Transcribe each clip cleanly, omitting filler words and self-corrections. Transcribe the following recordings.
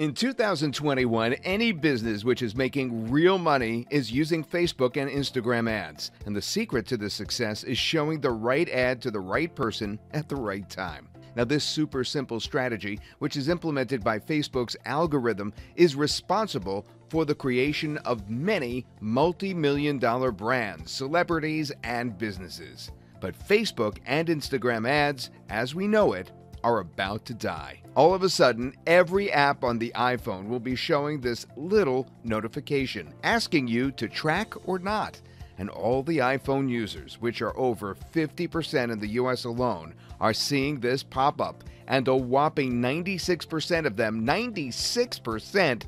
In 2021, any business which is making real money is using Facebook and Instagram ads. And the secret to this success is showing the right ad to the right person at the right time. Now, this super simple strategy, which is implemented by Facebook's algorithm, is responsible for the creation of many multi-million-dollar brands, celebrities, and businesses. But Facebook and Instagram ads, as we know it, are about to die. All of a sudden, every app on the iPhone will be showing this little notification, asking you to track or not. And all the iPhone users, which are over 50% in the US alone, are seeing this pop up, and a whopping 96% of them, 96%,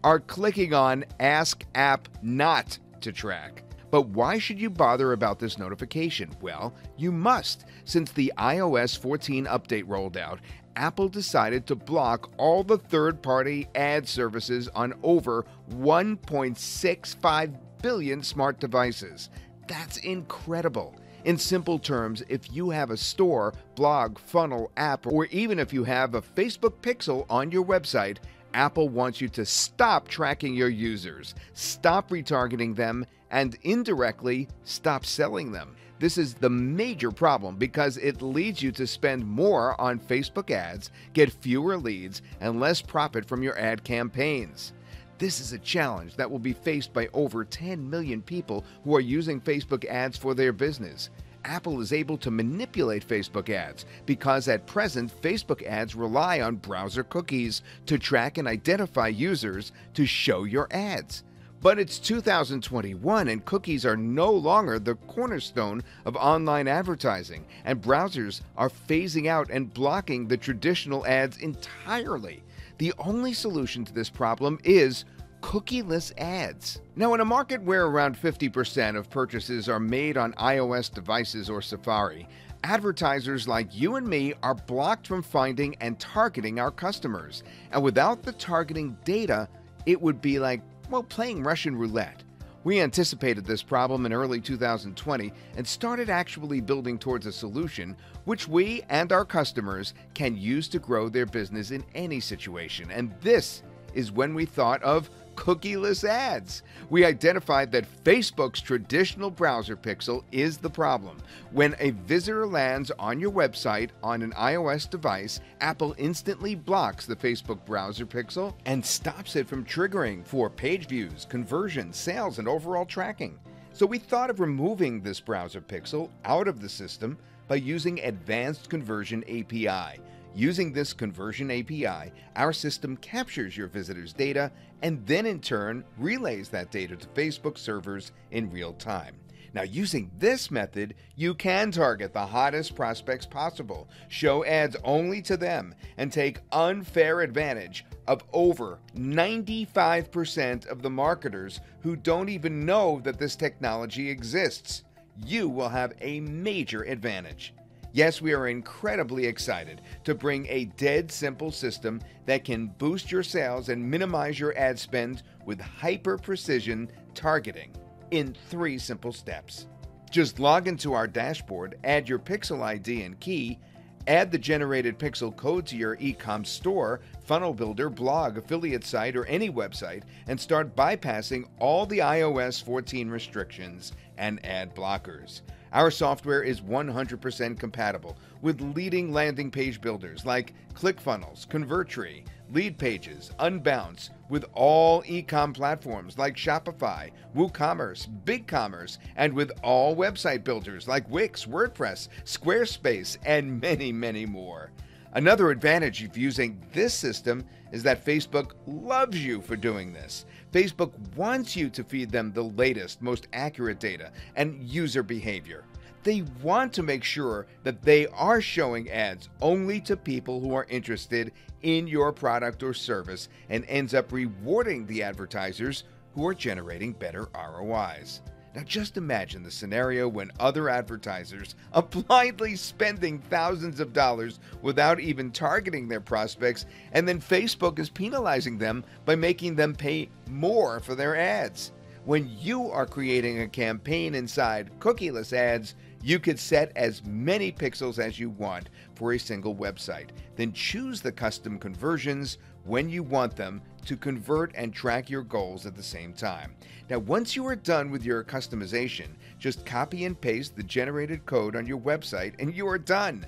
are clicking on Ask App Not to Track. But why should you bother about this notification? Well, you must. Since the iOS 14 update rolled out, Apple decided to block all the third-party ad services on over 1.65 billion smart devices. That's incredible. In simple terms, if you have a store, blog, funnel, app, or even if you have a Facebook pixel on your website, Apple wants you to stop tracking your users, stop retargeting them, and indirectly stop selling them. This is the major problem because it leads you to spend more on Facebook ads, get fewer leads, and less profit from your ad campaigns. This is a challenge that will be faced by over 10 million people who are using Facebook ads for their business. Apple is able to manipulate Facebook ads because at present, Facebook ads rely on browser cookies to track and identify users to show your ads. But it's 2021 and cookies are no longer the cornerstone of online advertising, and browsers are phasing out and blocking the traditional ads entirely. The only solution to this problem is cookieless ads. Now, in a market where around 50% of purchases are made on iOS devices or Safari, advertisers like you and me are blocked from finding and targeting our customers. And without the targeting data, it would be like, well, playing Russian roulette. We anticipated this problem in early 2020 and started actually building towards a solution which we and our customers can use to grow their business in any situation. And this is when we thought of cookieless ads. We identified that Facebook's traditional browser pixel is the problem. When a visitor lands on your website on an iOS device, Apple instantly blocks the Facebook browser pixel and stops it from triggering for page views, conversions, sales, and overall tracking. So we thought of removing this browser pixel out of the system by using Advanced Conversion API. Using this conversion API, our system captures your visitors' data and then in turn relays that data to Facebook servers in real time. Now, using this method, you can target the hottest prospects possible, show ads only to them, and take unfair advantage of over 95% of the marketers who don't even know that this technology exists. You will have a major advantage. Yes, we are incredibly excited to bring a dead simple system that can boost your sales and minimize your ad spend with hyper-precision targeting in 3 simple steps. Just log into our dashboard, add your Pixel ID and key, add the generated Pixel code to your e-com store, funnel builder, blog, affiliate site, or any website, and start bypassing all the iOS 14 restrictions and ad blockers. Our software is 100% compatible with leading landing page builders like ClickFunnels, ConvertTree, Leadpages, Unbounce, with all e-com platforms like Shopify, WooCommerce, BigCommerce, and with all website builders like Wix, WordPress, Squarespace, and many, many more. Another advantage of using this system is that Facebook loves you for doing this. Facebook wants you to feed them the latest, most accurate data and user behavior. They want to make sure that they are showing ads only to people who are interested in your product or service and ends up rewarding the advertisers who are generating better ROIs. Now just imagine the scenario when other advertisers are blindly spending thousands of dollars without even targeting their prospects, and then Facebook is penalizing them by making them pay more for their ads. When you are creating a campaign inside cookieless ads, you could set as many pixels as you want for a single website. Then choose the custom conversions when you want them to convert and track your goals at the same time. Now, once you are done with your customization, just copy and paste the generated code on your website and you are done.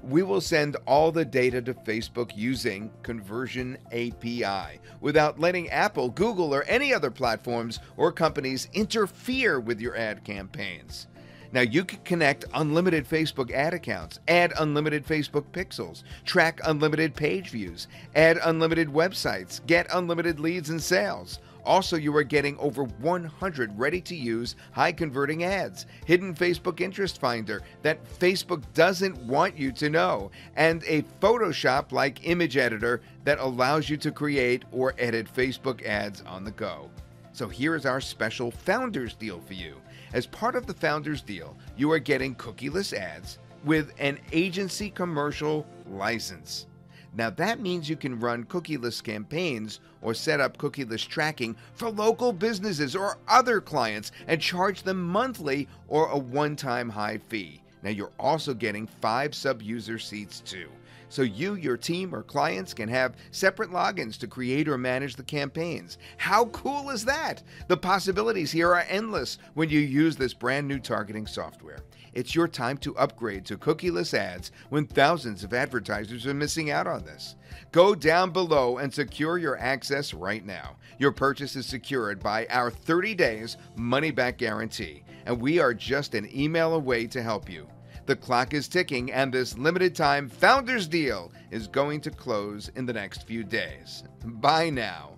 We will send all the data to Facebook using Conversion API without letting Apple, Google, or any other platforms or companies interfere with your ad campaigns. Now, you can connect unlimited Facebook ad accounts, add unlimited Facebook pixels, track unlimited page views, add unlimited websites, get unlimited leads and sales. Also, you are getting over 100 ready-to-use, high-converting ads, hidden Facebook interest finder that Facebook doesn't want you to know, and a Photoshop-like image editor that allows you to create or edit Facebook ads on the go. So here is our special Founders Deal for you. As part of the Founders Deal, you are getting cookieless ads with an agency commercial license. Now that means you can run cookieless campaigns or set up cookieless tracking for local businesses or other clients and charge them monthly or a one-time high fee. Now you're also getting 5 sub-user seats too. So you, your team, or clients can have separate logins to create or manage the campaigns. How cool is that? The possibilities here are endless when you use this brand new targeting software. It's your time to upgrade to cookieless ads when thousands of advertisers are missing out on this. Go down below and secure your access right now. Your purchase is secured by our 30 days money-back guarantee, and we are just an email away to help you. The clock is ticking, and this limited-time Founders Deal is going to close in the next few days. Bye now.